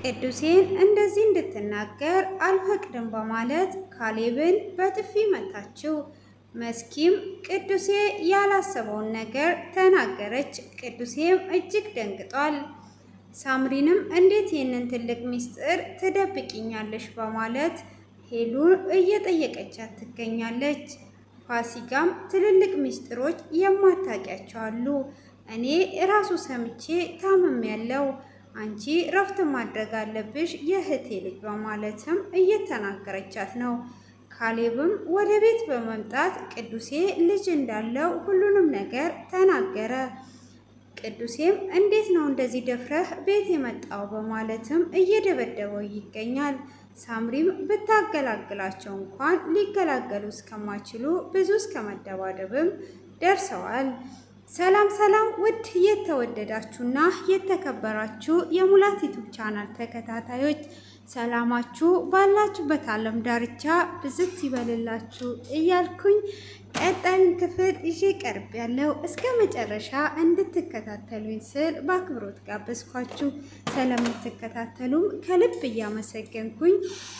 ቅዱሴን እንደዚህ እንድትናገር አልፈቅድም በማለት ካሌብን በጥፊ መታችው። መስኪም ቅዱሴ ያላሰበውን ነገር ተናገረች። ቅዱሴም እጅግ ደንግጧል። ሳምሪንም እንዴት ይህንን ትልቅ ሚስጥር ትደብቂኛለሽ በማለት ሄሉን እየጠየቀቻት ትገኛለች። ፋሲካም ትልልቅ ሚስጥሮች የማታውቂያቸው አሉ፣ እኔ ራሱ ሰምቼ ታምሜያለሁ፣ አንቺ ረፍት ማድረግ አለብሽ የእህቴ ልጅ በማለትም እየተናገረቻት ነው። ካሌብም ወደ ቤት በመምጣት ቅዱሴ ልጅ እንዳለው ሁሉንም ነገር ተናገረ። ቅዱሴም እንዴት ነው እንደዚህ ደፍረህ ቤት የመጣው በማለትም እየደበደበው ይገኛል። ሳምሪም ብታገላግላቸው እንኳን ሊገላገሉ እስከማይችሉ ብዙ እስከ መደባደብም ደርሰዋል። ሰላም ሰላም! ውድ የተወደዳችሁና የተከበራችሁ የሙላት ዩቲዩብ ቻናል ተከታታዮች ሰላማችሁ ባላችሁበት ዓለም ዳርቻ ብዝት ይበልላችሁ እያልኩኝ ቀጣዩን ክፍል ይዤ ቀርብ ያለው እስከ መጨረሻ እንድትከታተሉኝ ስል በአክብሮት ጋበዝኳችሁ። ስለምትከታተሉም ከልብ እያመሰገንኩኝ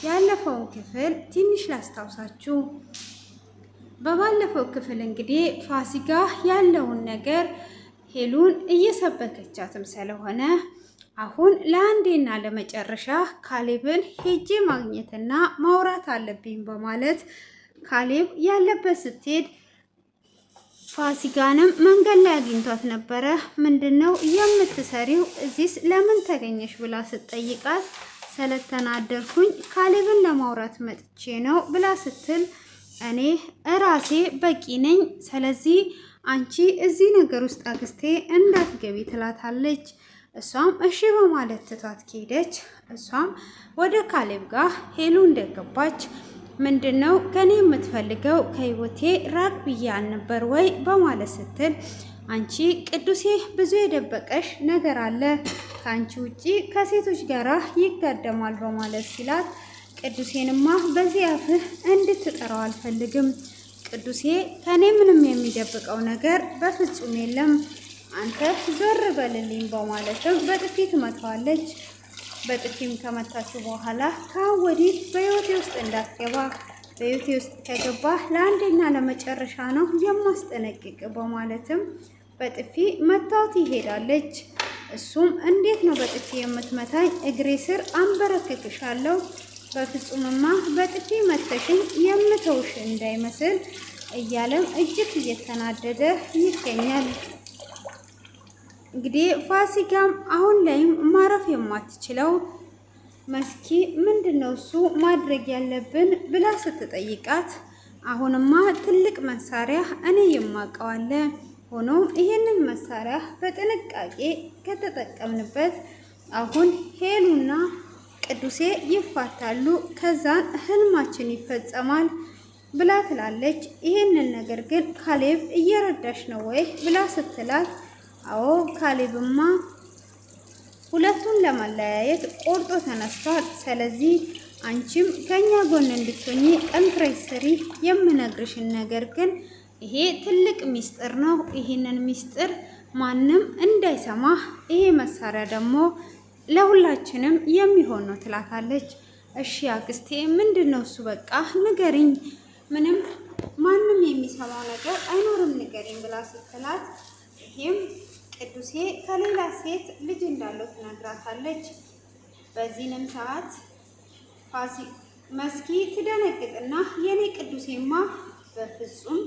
ያለፈውን ክፍል ትንሽ ላስታውሳችሁ። በባለፈው ክፍል እንግዲህ ፋሲካ ያለውን ነገር ሄሉን እየሰበከቻትም ስለሆነ አሁን ለአንዴና ለመጨረሻ ካሌብን ሄጄ ማግኘትና ማውራት አለብኝ በማለት ካሌብ ያለበት ስትሄድ ፋሲካንም መንገድ ላይ አግኝቷት ነበረ። ምንድነው የምትሰሪው እዚህስ ለምን ተገኘሽ ብላ ስትጠይቃት ስለተናደርኩኝ ካሌብን ለማውራት መጥቼ ነው ብላ ስትል እኔ እራሴ በቂ ነኝ፣ ስለዚህ አንቺ እዚህ ነገር ውስጥ አክስቴ እንዳትገቢ ትላታለች። እሷም እሺ በማለት ትቷት ከሄደች እሷም ወደ ካሌብ ጋር ሄሉ እንደገባች ምንድነው ከኔ የምትፈልገው ከህይወቴ ራቅ ብዬ አልነበር ወይ በማለት ስትል አንቺ ቅዱሴ ብዙ የደበቀሽ ነገር አለ፣ ከአንቺ ውጪ ከሴቶች ጋር ይጋደማል በማለት ሲላት ቅዱሴንማ በዚህ አፍህ እንድትጠራው አልፈልግም፣ ቅዱሴ ከኔ ምንም የሚደብቀው ነገር በፍጹም የለም፣ አንተ ዞር በልልኝ በማለትም በጥፊ ትመታዋለች። በጥፊም ከመታችሁ በኋላ ከአሁን ወዲህ በህይወቴ ውስጥ እንዳትገባ፣ በህይወቴ ውስጥ ከገባ ለአንዴና ለመጨረሻ ነው የማስጠነቅቅ በማለትም በጥፊ መታወት ይሄዳለች። እሱም እንዴት ነው በጥፊ የምትመታኝ? እግሬ ስር አንበረክክሻለሁ፣ በፍጹምማ በጥፊ መተሽኝ የምተውሽ እንዳይመስል እያለም እጅግ እየተናደደ ይገኛል። እንግዲህ ፋሲካም አሁን ላይም ማረፍ የማትችለው መስኪ ምንድነው እሱ ማድረግ ያለብን ብላ ስትጠይቃት አሁንማ ትልቅ መሳሪያ እኔ የማውቀዋለ፣ ሆኖም ይሄንን መሳሪያ በጥንቃቄ ከተጠቀምንበት አሁን ሄሉና ቅዱሴ ይፋታሉ፣ ከዛን ህልማችን ይፈጸማል ብላ ትላለች። ይሄንን ነገር ግን ካሌብ እየረዳሽ ነው ወይ ብላ ስትላት አዎ ካሌብማ ሁለቱን ለማለያየት ቆርጦ ተነስቷል፣ ስለዚህ አንቺም ከኛ ጎን እንድትሆኚ ጠንክረሽ ስሪ፣ የምነግርሽን ነገር ግን ይሄ ትልቅ ሚስጥር ነው፣ ይሄንን ሚስጥር ማንም እንዳይሰማ፣ ይሄ መሳሪያ ደግሞ ለሁላችንም የሚሆን ነው ትላታለች። እሺ አክስቴ ምንድነው እሱ? በቃ ንገሪኝ፣ ምንም ማንም የሚሰማው ነገር አይኖርም ንገሪኝ ብላ ስትላት ይሄም ቅዱሴ ከሌላ ሴት ልጅ እንዳለው ትነግራታለች። በዚህንም ሰዓት መስኪ ትደነግጥና የኔ ቅዱሴማ በፍጹም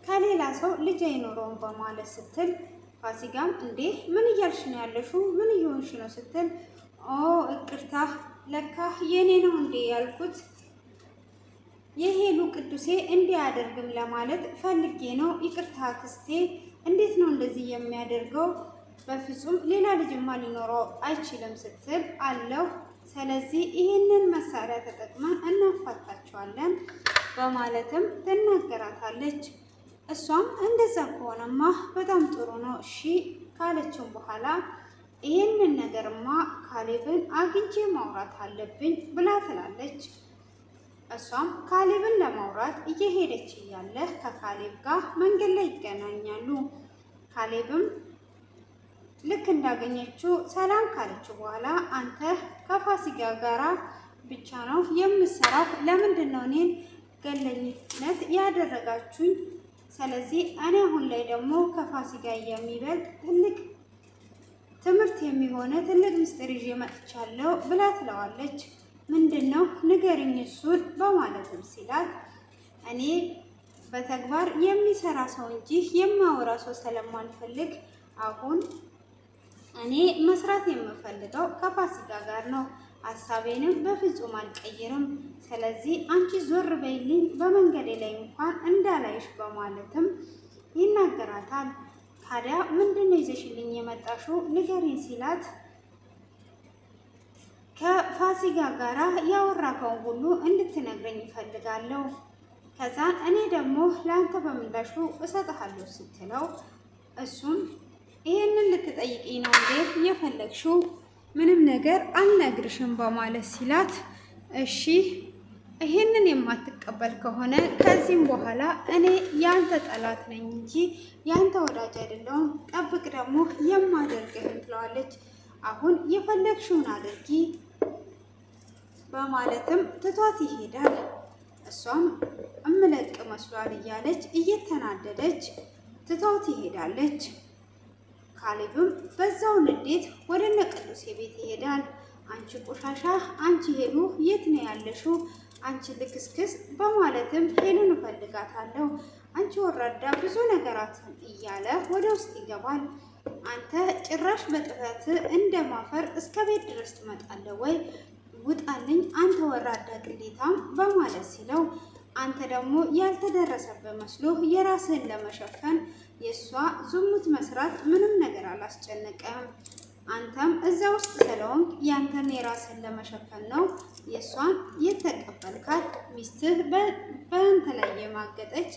ከሌላ ሰው ልጅ አይኖረውም በማለት ስትል ፋሲካም እንዴ ምን እያልሽ ነው ያለሽው? ምን እየሆንሽ ነው ስትል እቅርታ ለካ የኔ ነው እንዴ ያልኩት የሄሉ ቅዱሴ እንዲያደርግም ለማለት ፈልጌ ነው፣ ይቅርታ አክስቴ፣ እንዴት ነው እንደዚህ የሚያደርገው? በፍጹም ሌላ ልጅማ ሊኖረው አይችልም ስትል አለው። ስለዚህ ይህንን መሳሪያ ተጠቅመን እናፋታቸዋለን በማለትም ትናገራታለች። እሷም እንደዛ ከሆነማ በጣም ጥሩ ነው እሺ ካለችው በኋላ ይህንን ነገርማ ካሌብን አግኝቼ ማውራት አለብኝ ብላ ትላለች። እሷም ካሌብን ለማውራት እየሄደች እያለ ከካሌብ ጋር መንገድ ላይ ይገናኛሉ። ካሌብም ልክ እንዳገኘችው ሰላም ካለችው በኋላ አንተ ከፋሲካ ጋራ ብቻ ነው የምሰራው? ለምንድን ነው እኔን ገለኝነት ያደረጋችሁኝ? ስለዚህ እኔ አሁን ላይ ደግሞ ከፋሲካ የሚበልጥ ትልቅ ትምህርት የሚሆነ ትልቅ ምስጢር ይዤ መጥቻለሁ ብላ ትለዋለች። ምንድን ነው ንገሪኝ እሱን በማለትም ሲላት እኔ በተግባር የሚሰራ ሰው እንጂ የማወራ ሰው ስለማልፈልግ አሁን እኔ መስራት የምፈልገው ከፋሲካ ጋር ነው። ሀሳቤንም በፍጹም አልቀይርም። ስለዚህ አንቺ ዞር በይልኝ፣ በመንገዴ ላይ እንኳን እንዳላይሽ በማለትም ይናገራታል። ታዲያ ምንድነው ይዘሽልኝ የመጣሽው ንገሪኝ ሲላት ከፋሲካ ጋራ ያወራከውን ሁሉ እንድትነግረኝ ይፈልጋለሁ። ከዛን እኔ ደግሞ ለአንተ በምላሹ እሰጥሃለሁ ስትለው እሱም ይሄንን ልትጠይቂኝ ነው እንዴ የፈለግሽው? ምንም ነገር አልነግርሽም በማለት ሲላት እሺ ይሄንን የማትቀበል ከሆነ ከዚህም በኋላ እኔ ያንተ ጠላት ነኝ እንጂ ያንተ ወዳጅ አይደለሁም። ጠብቅ ደግሞ የማደርግህን ትለዋለች። አሁን የፈለግሽውን አድርጊ በማለትም ትቷት ይሄዳል። እሷም እምለቅ መስሏል እያለች እየተናደደች ትቷት ይሄዳለች። ካሌብም በዛው ንዴት ወደ እነ ቅዱሴ ቤት ይሄዳል። አንቺ ቆሻሻ፣ አንቺ ሄሉ የት ነው ያለሽው? አንቺ ልክስክስ በማለትም ሄሉን እፈልጋታለሁ፣ አንቺ ወራዳ፣ ብዙ ነገራትን እያለ ወደ ውስጥ ይገባል። አንተ ጭራሽ በጥፈት እንደማፈር እስከ ቤት ድረስ ትመጣለህ ወይ? ውጣልኝ አንተ ወራዳ ቅሌታም በማለት ሲለው አንተ ደግሞ ያልተደረሰበት መስሎ የራስህን ለመሸፈን የእሷ ዝሙት መስራት ምንም ነገር አላስጨነቀም። አንተም እዛ ውስጥ ስለሆንክ ያንተን የራስህን ለመሸፈን ነው የእሷን የተቀበልካት። ሚስትህ በአንተ ላይ የማገጠች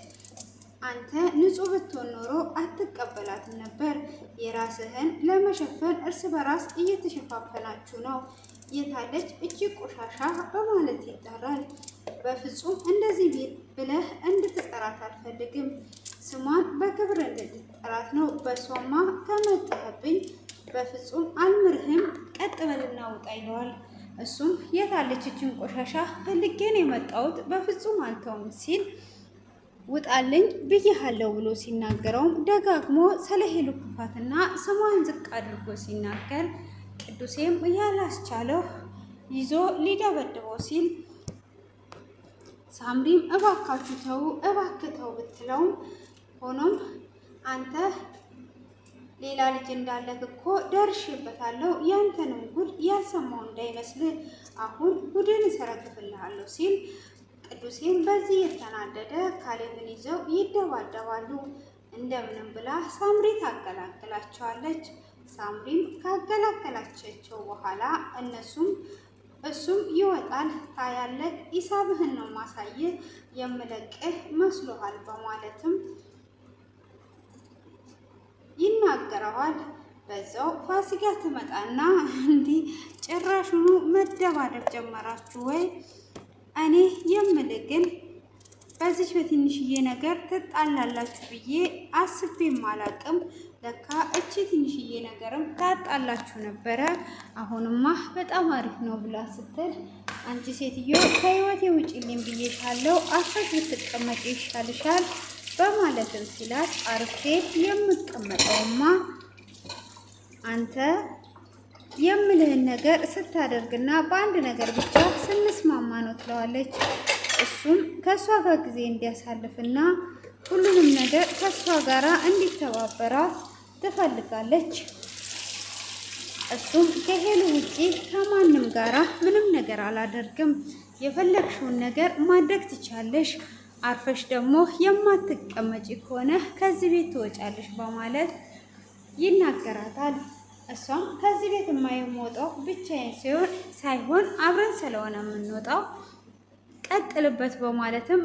አንተ ንጹሕ ብትሆን ኖሮ አትቀበላትም ነበር። የራስህን ለመሸፈን እርስ በራስ እየተሸፋፈናችሁ ነው። የታለች እቺ ቆሻሻ በማለት ይጠራል። በፍጹም እንደዚህ ብለህ እንድትጠራት አልፈልግም። ስሟን በክብር እንድትጠራት ነው። በሷማ ከመጣህብኝ በፍጹም አልምርህም። ቀጥ በልና ውጣ ይለዋል። እሱም የታለች እችን ቆሻሻ ፈልጌን የመጣሁት በፍጹም አልተውም ሲል ውጣልኝ ብዬሃለሁ ብሎ ሲናገረውም ደጋግሞ ስለ ሄሉ ክፋትና ስሟን ዝቅ አድርጎ ሲናገር ቅዱሴም ያላስቻለው ይዞ ሊደበድበው ሲል ሳምሪም እባካችሁ ተው እባክህ ተው ብትለውም ሆኖም አንተ ሌላ ልጅ እንዳለህ እኮ ደርሼበታለሁ፣ ያንተንም ጉድ ያልሰማው እንዳይመስልህ አሁን ጉድን እሰረግፍልሃለሁ ሲል ቅዱሴም በዚህ የተናደደ ካሌብን ይዘው ይደባደባሉ። እንደምንም ብላ ሳምሪ ታገላግላቸዋለች። ሳምሪም ካገላገላቸው በኋላ እሱም ይወጣል። ታያለህ፣ ኢሳብህን ነው ማሳየህ፣ የምለቅህ መስሎሃል በማለትም ይናገረዋል። በዛው ፋሲካ ትመጣና እንዲህ ጭራሹኑ መደባደብ ጀመራችሁ ወይ? እኔ የምልህ ግን በዚች በትንሽዬ ነገር ትጣላላችሁ ብዬ አስቤም አላቅም። ለካ እቺ ትንሽዬ ነገርም ታጣላችሁ ነበረ። አሁንማ በጣም አሪፍ ነው ብላ ስትል አንቺ ሴትዮ ከህይወቴ ውጪልኝ ብዬሻለሁ፣ አርፈሽ ብትቀመጪ ይሻልሻል በማለትም ሲላት አርፌ የምቀመጠውማ አንተ የምልህን ነገር ስታደርግና በአንድ ነገር ብቻ ስንስማማ ነው ትለዋለች። እሱም ከእሷ ጋር ጊዜ እንዲያሳልፍና ሁሉንም ነገር ከእሷ ጋራ እንዲተባበራት ትፈልጋለች። እሱም ከሄሉ ውጪ ከማንም ጋራ ምንም ነገር አላደርግም፣ የፈለግሽውን ነገር ማድረግ ትቻለሽ፣ አርፈሽ ደግሞ የማትቀመጪ ከሆነ ከዚህ ቤት ትወጫለሽ በማለት ይናገራታል። እሷም ከዚህ ቤት የማይወጣው ብቻዬን ሳይሆን አብረን ስለሆነ የምንወጣው ቀጥልበት በማለትም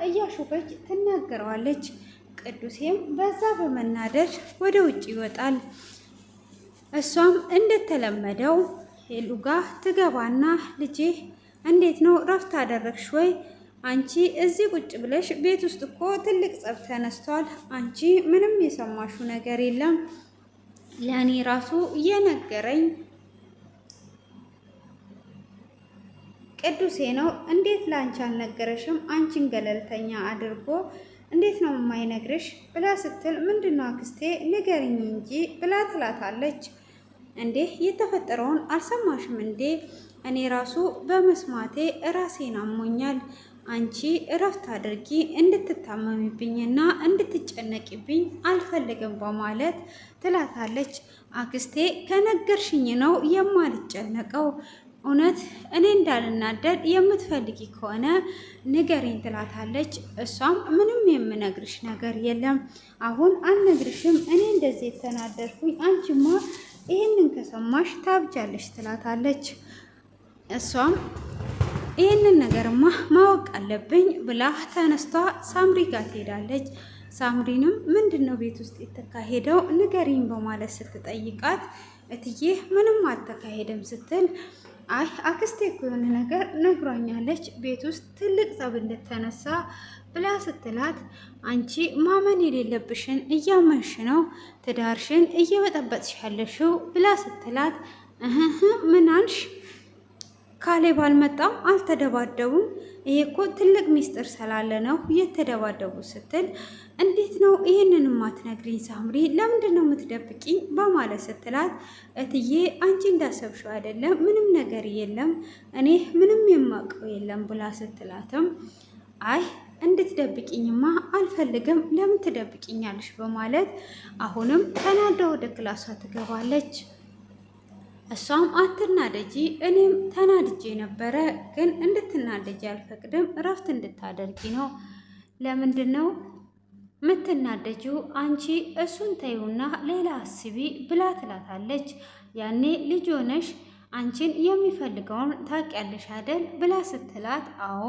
እያሾፈች ትናገረዋለች። ቅዱሴም በዛ በመናደድ ወደ ውጭ ይወጣል። እሷም እንደተለመደው ሄሉ ጋር ትገባና ልጄ እንዴት ነው ረፍት አደረግሽ ወይ? አንቺ እዚህ ቁጭ ብለሽ ቤት ውስጥ እኮ ትልቅ ጸብ ተነስቷል። አንቺ ምንም የሰማሽው ነገር የለም ለእኔ ራሱ የነገረኝ ቅዱሴ ነው። እንዴት ላንቺ አልነገረሽም? አንቺን ገለልተኛ አድርጎ እንዴት ነው የማይነግርሽ? ብላ ስትል ምንድነው አክስቴ ንገሪኝ እንጂ ብላ ትላታለች። እንዴ የተፈጠረውን አልሰማሽም እንዴ? እኔ ራሱ በመስማቴ ራሴን አሞኛል። አንቺ እረፍት አድርጊ፣ እንድትታመሚብኝና እንድትጨነቂብኝ አልፈልግም በማለት ትላታለች። አክስቴ ከነገርሽኝ ነው የማልጨነቀው። እውነት እኔ እንዳልናደድ የምትፈልጊ ከሆነ ንገሪኝ ትላታለች። እሷም ምንም የምነግርሽ ነገር የለም፣ አሁን አልነግርሽም። እኔ እንደዚህ የተናደድኩኝ አንቺማ ይህንን ከሰማሽ ታብጃለሽ ትላታለች። እሷም ይህንን ነገርማ ማወቅ አለብኝ ብላ ተነስቷ ሳምሪ ጋር ትሄዳለች። ሳምሪንም ምንድን ነው ቤት ውስጥ የተካሄደው ንገሪኝ በማለት ስትጠይቃት እትዬ ምንም አልተካሄደም ስትል አይ አክስቴ እኮ የሆነ ነገር ነግሯኛለች ቤት ውስጥ ትልቅ ጸብ እንደተነሳ ብላ ስትላት አንቺ ማመን የሌለብሽን እያመንሽ ነው ትዳርሽን እየበጠበጥሽ ያለሽው ብላ ስትላት ምን አልሽ? ካሌብ አልመጣም፣ አልተደባደቡም። ይሄ እኮ ትልቅ ሚስጥር ስላለ ነው የተደባደቡ ስትል እንዴት ነው ይህንን ማትነግሪኝ ሳምሪ? ለምንድን ነው የምትደብቂኝ? በማለት ስትላት እትዬ አንቺ እንዳሰብሽው አይደለም፣ ምንም ነገር የለም፣ እኔ ምንም የማውቀው የለም ብላ ስትላትም አይ እንድትደብቂኝማ አልፈልግም፣ ለምን ትደብቂኛለሽ? በማለት አሁንም ተናዳ ወደ ክላሷ ትገባለች። እሷም አትናደጂ፣ እኔም ተናድጄ ነበረ፣ ግን እንድትናደጂ አልፈቅድም፣ እረፍት እንድታደርጊ ነው። ለምንድን ነው ምትናደጂው? አንቺ እሱን ተይውና ሌላ አስቢ ብላ ትላታለች። ያኔ ልጅ ሆነሽ አንቺን የሚፈልገውን ታውቂያለሽ አይደል ብላ ስትላት አዎ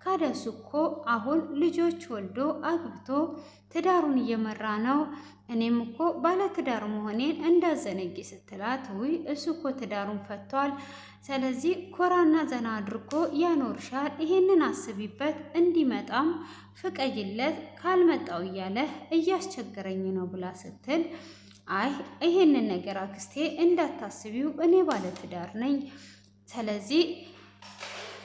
ካደሱ እኮ አሁን ልጆች ወልዶ አግብቶ ትዳሩን እየመራ ነው። እኔም እኮ ባለ ትዳር መሆኔን እንዳዘነጊ ስትላት ውይ እሱ እኮ ትዳሩን ፈቷል። ስለዚህ ኮራና ዘና አድርጎ ያኖርሻል። ይሄንን አስቢበት፣ እንዲመጣም ፍቀይለት፣ ካልመጣው እያለ እያስቸገረኝ ነው ብላ ስትል አይ ይሄንን ነገር አክስቴ እንዳታስቢው፣ እኔ ባለ ትዳር ነኝ። ስለዚህ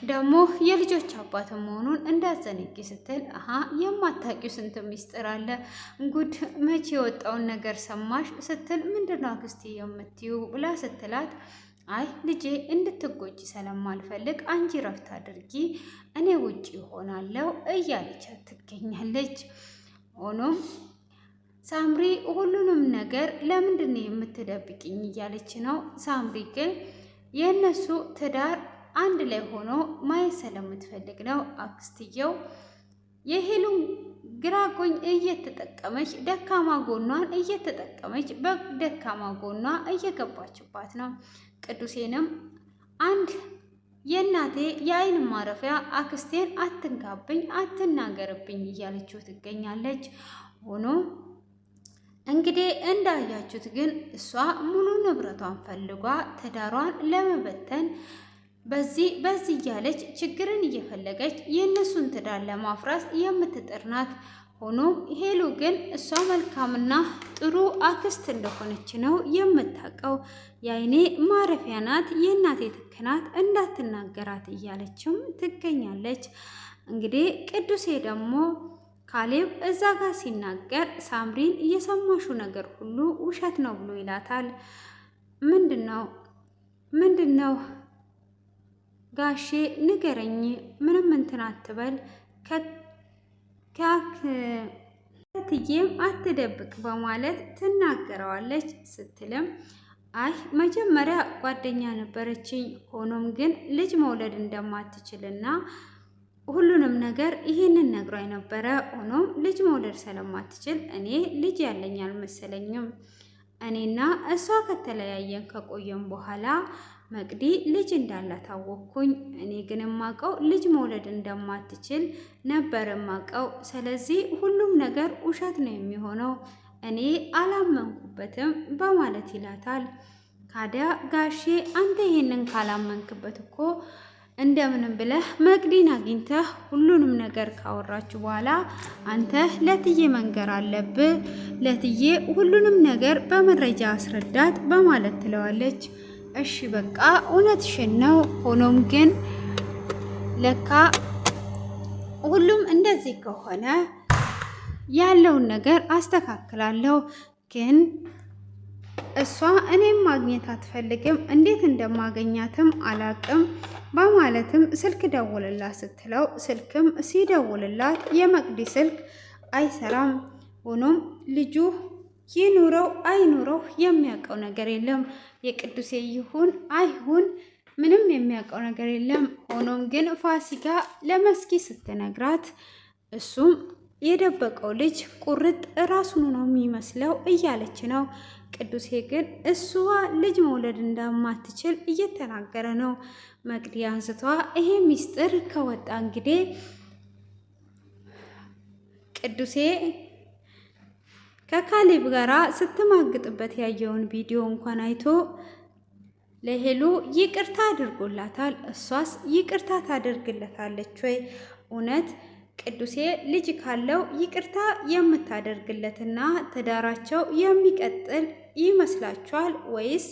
ደግሞ የልጆች አባት መሆኑን እንዳዘነጊ ስትል የማታውቂው ስንት ሚስጥር አለ፣ ጉድ መቼ የወጣውን ነገር ሰማሽ? ስትል ምንድነው አክስቴ የምትይው ብላ ስትላት አይ ልጄ እንድትጎጂ ስለማልፈልግ አንቺ ረፍት አድርጊ፣ እኔ ውጭ ይሆናለሁ እያለች ትገኛለች። ሆኖም ሳምሪ ሁሉንም ነገር ለምንድን ነው የምትደብቅኝ እያለች ነው። ሳምሪ ግን የእነሱ ትዳር አንድ ላይ ሆኖ ማየት ስለምትፈልግ ነው። አክስትየው የሄሉን ግራ ጎን እየተጠቀመች ደካማ ጎኗን እየተጠቀመች በደካማ ጎኗ እየገባችባት ነው። ቅዱሴንም አንድ የእናቴ የአይን ማረፊያ አክስቴን አትንካብኝ፣ አትናገርብኝ እያለችው ትገኛለች። ሆኖ እንግዲህ እንዳያችሁት ግን እሷ ሙሉ ንብረቷን ፈልጓ ትዳሯን ለመበተን በዚህ እያለች ችግርን እየፈለገች የእነሱን ትዳር ለማፍረስ የምትጥር ናት። ሆኖም ሄሉ ግን እሷ መልካምና ጥሩ አክስት እንደሆነች ነው የምታውቀው። የአይኔ ማረፊያ ናት፣ የእናቴ ትክ ናት፣ እንዳትናገራት እያለችም ትገኛለች። እንግዲህ ቅዱሴ ደግሞ ካሌብ እዛ ጋር ሲናገር ሳምሪን እየሰማሹ ነገር ሁሉ ውሸት ነው ብሎ ይላታል። ምንድን ነው ጋሼ ንገረኝ፣ ምንም እንትን አትበል፣ ከትዬም አትደብቅ በማለት ትናገረዋለች። ስትልም አይ መጀመሪያ ጓደኛ ነበረችኝ፣ ሆኖም ግን ልጅ መውለድ እንደማትችልና ሁሉንም ነገር ይሄንን ነግሯኝ ነበረ። ሆኖም ልጅ መውለድ ስለማትችል እኔ ልጅ ያለኝ አልመሰለኝም። እኔና እሷ ከተለያየን ከቆየን በኋላ መቅዲ ልጅ እንዳላት አወቅኩኝ። እኔ ግን የማውቀው ልጅ መውለድ እንደማትችል ነበር የማውቀው። ስለዚህ ሁሉም ነገር ውሸት ነው የሚሆነው፣ እኔ አላመንኩበትም በማለት ይላታል። ታዲያ ጋሼ አንተ ይሄንን ካላመንክበት እኮ እንደምንም ብለህ መቅዲን አግኝተህ ሁሉንም ነገር ካወራችሁ በኋላ አንተ ለትዬ መንገር አለብህ። ለትዬ ሁሉንም ነገር በመረጃ አስረዳት በማለት ትለዋለች። እሺ በቃ እውነትሽን ነው። ሆኖም ግን ለካ ሁሉም እንደዚህ ከሆነ ያለውን ነገር አስተካክላለሁ። ግን እሷ እኔም ማግኘት አትፈልግም፣ እንዴት እንደማገኛትም አላቅም በማለትም ስልክ ደውልላት ስትለው ስልክም ሲደውልላት የመቅዲ ስልክ አይሰራም። ሆኖም ልጁ ይኑረው አይኑረው የሚያውቀው ነገር የለም። የቅዱሴ ይሁን አይሁን ምንም የሚያውቀው ነገር የለም። ሆኖም ግን ፋሲካ ለመስኪ ስትነግራት እሱም የደበቀው ልጅ ቁርጥ ራሱን ነው የሚመስለው እያለች ነው። ቅዱሴ ግን እሷ ልጅ መውለድ እንደማትችል እየተናገረ ነው። መቅዲ አንስቷ ይሄ ሚስጥር ከወጣ እንግዲህ ቅዱሴ ከካሌብ ጋራ ስትማግጥበት ያየውን ቪዲዮ እንኳን አይቶ ለሄሉ ይቅርታ አድርጎላታል። እሷስ ይቅርታ ታደርግለታለች ወይ? እውነት ቅዱሴ ልጅ ካለው ይቅርታ የምታደርግለትና ትዳራቸው የሚቀጥል ይመስላችኋል? ወይስ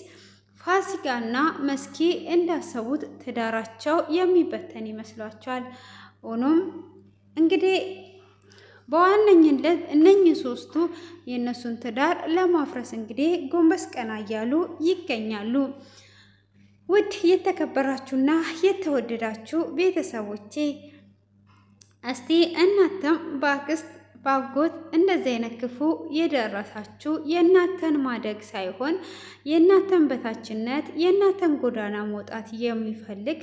ፋሲካና መስኪ እንዳሰቡት ትዳራቸው የሚበተን ይመስላችኋል? ሆኖም እንግዲህ በዋነኝነት እነኚህ ሶስቱ የእነሱን ትዳር ለማፍረስ እንግዲህ ጎንበስ ቀና እያሉ ይገኛሉ። ውድ የተከበራችሁና የተወደዳችሁ ቤተሰቦቼ እስቲ እናንተም በአክስት ባጎት እንደዚህ አይነት ክፉ የደረሳችሁ የእናንተን ማደግ ሳይሆን የእናንተን በታችነት የእናንተን ጎዳና መውጣት የሚፈልግ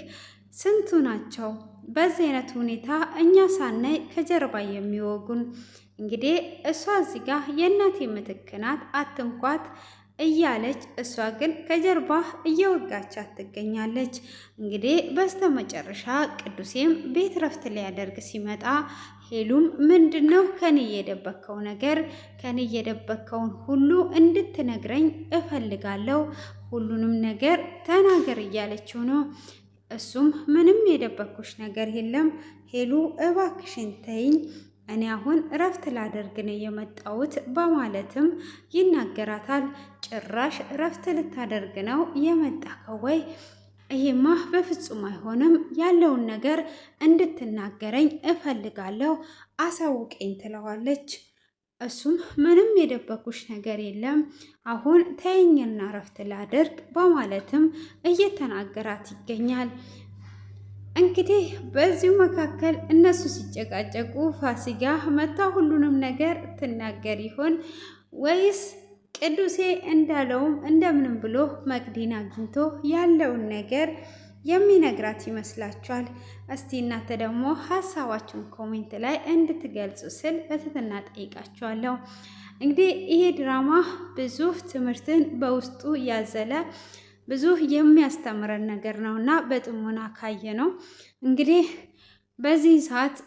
ስንቱ ናቸው? በዚህ አይነት ሁኔታ እኛ ሳናይ ከጀርባ የሚወጉን። እንግዲህ እሷ እዚህ ጋር የእናቴ ምትክ ናት አትንኳት እያለች እሷ ግን ከጀርባ እየወጋቻት ትገኛለች። እንግዲህ በስተመጨረሻ ቅዱሴም ቤት ረፍት ሊያደርግ ሲመጣ ሄሉም ምንድነው ከኔ የደበከው ነገር? ከኔ የደበከውን ሁሉ እንድትነግረኝ እፈልጋለሁ፣ ሁሉንም ነገር ተናገር እያለችው ነው። እሱም ምንም የደበኩሽ ነገር የለም ሄሉ እባክሽን ተይኝ፣ እኔ አሁን እረፍት ላደርግ ነው የመጣሁት በማለትም ይናገራታል። ጭራሽ እረፍት ልታደርግ ነው የመጣከው ወይ? ይሄማ በፍጹም አይሆንም፣ ያለውን ነገር እንድትናገረኝ እፈልጋለሁ፣ አሳውቀኝ ትለዋለች። እሱም ምንም የደበኩሽ ነገር የለም አሁን ተይኝና እረፍት ላደርግ በማለትም እየተናገራት ይገኛል። እንግዲህ በዚሁ መካከል እነሱ ሲጨቃጨቁ ፋሲካ መታ ሁሉንም ነገር ትናገር ይሆን ወይስ ቅዱሴ እንዳለውም እንደምንም ብሎ መቅዲን አግኝቶ ያለውን ነገር የሚነግራት ይመስላችኋል? እስቲ እናንተ ደግሞ ሀሳባችሁን ኮሜንት ላይ እንድትገልጹ ስል በትህትና ጠይቃችኋለሁ። እንግዲህ ይሄ ድራማ ብዙ ትምህርትን በውስጡ ያዘለ ብዙ የሚያስተምረን ነገር ነው እና በጥሞና ካየ ነው እንግዲህ በዚህ ሰዓት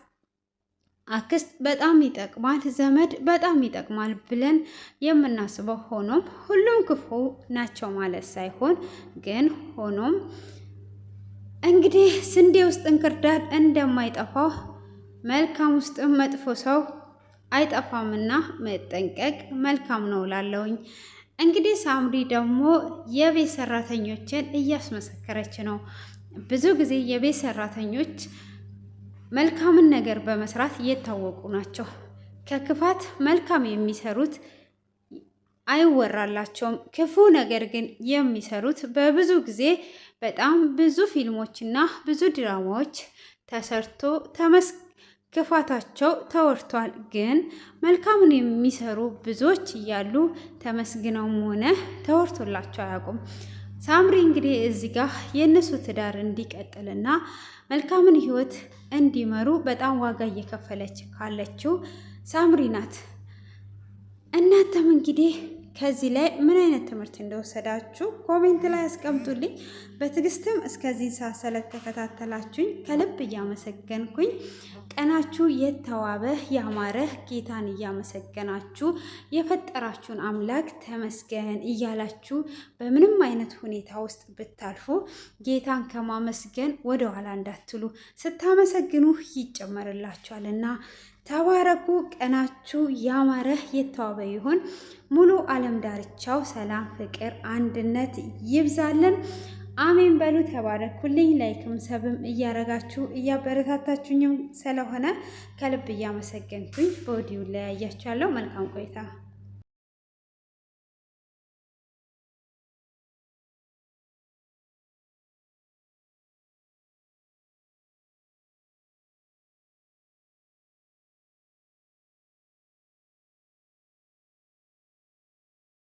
አክስት በጣም ይጠቅማል፣ ዘመድ በጣም ይጠቅማል ብለን የምናስበው ሆኖም ሁሉም ክፉ ናቸው ማለት ሳይሆን ግን ሆኖም እንግዲህ ስንዴ ውስጥ እንክርዳድ እንደማይጠፋው መልካም ውስጥም መጥፎ ሰው አይጠፋምና መጠንቀቅ መልካም ነው ላለውኝ። እንግዲህ ሳምሪ ደግሞ የቤት ሰራተኞችን እያስመሰከረች ነው። ብዙ ጊዜ የቤት ሰራተኞች መልካምን ነገር በመስራት እየታወቁ ናቸው። ከክፋት መልካም የሚሰሩት አይወራላቸውም። ክፉ ነገር ግን የሚሰሩት በብዙ ጊዜ በጣም ብዙ ፊልሞችና ብዙ ድራማዎች ተሰርቶ ክፋታቸው ተወርቷል። ግን መልካምን የሚሰሩ ብዙዎች እያሉ ተመስግነውም ሆነ ተወርቶላቸው አያውቁም። ሳምሪ እንግዲህ እዚህ ጋር የእነሱ ትዳር እንዲቀጥልና መልካምን ህይወት እንዲመሩ በጣም ዋጋ እየከፈለች ካለችው ሳምሪ ናት። እናንተም እንግዲህ ከዚህ ላይ ምን አይነት ትምህርት እንደወሰዳችሁ ኮሜንት ላይ አስቀምጡልኝ። በትዕግስትም እስከዚህ ሰዓት ስለተከታተላችሁኝ ከልብ እያመሰገንኩኝ ቀናችሁ የተዋበ ያማረ ጌታን እያመሰገናችሁ የፈጠራችሁን አምላክ ተመስገን እያላችሁ በምንም አይነት ሁኔታ ውስጥ ብታልፉ ጌታን ከማመስገን ወደኋላ እንዳትሉ፣ ስታመሰግኑ ይጨመርላችኋልና። ተባረኩ። ቀናችሁ ያማረ የተዋበ ይሁን። ሙሉ ዓለም ዳርቻው ሰላም፣ ፍቅር፣ አንድነት ይብዛልን። አሜን በሉ። ተባረኩልኝ። ላይክም ሰብም እያረጋችሁ እያበረታታችሁኝም ስለሆነ ከልብ እያመሰገንኩኝ በወዲሁ ላይ ያያችኋለሁ። መልካም ቆይታ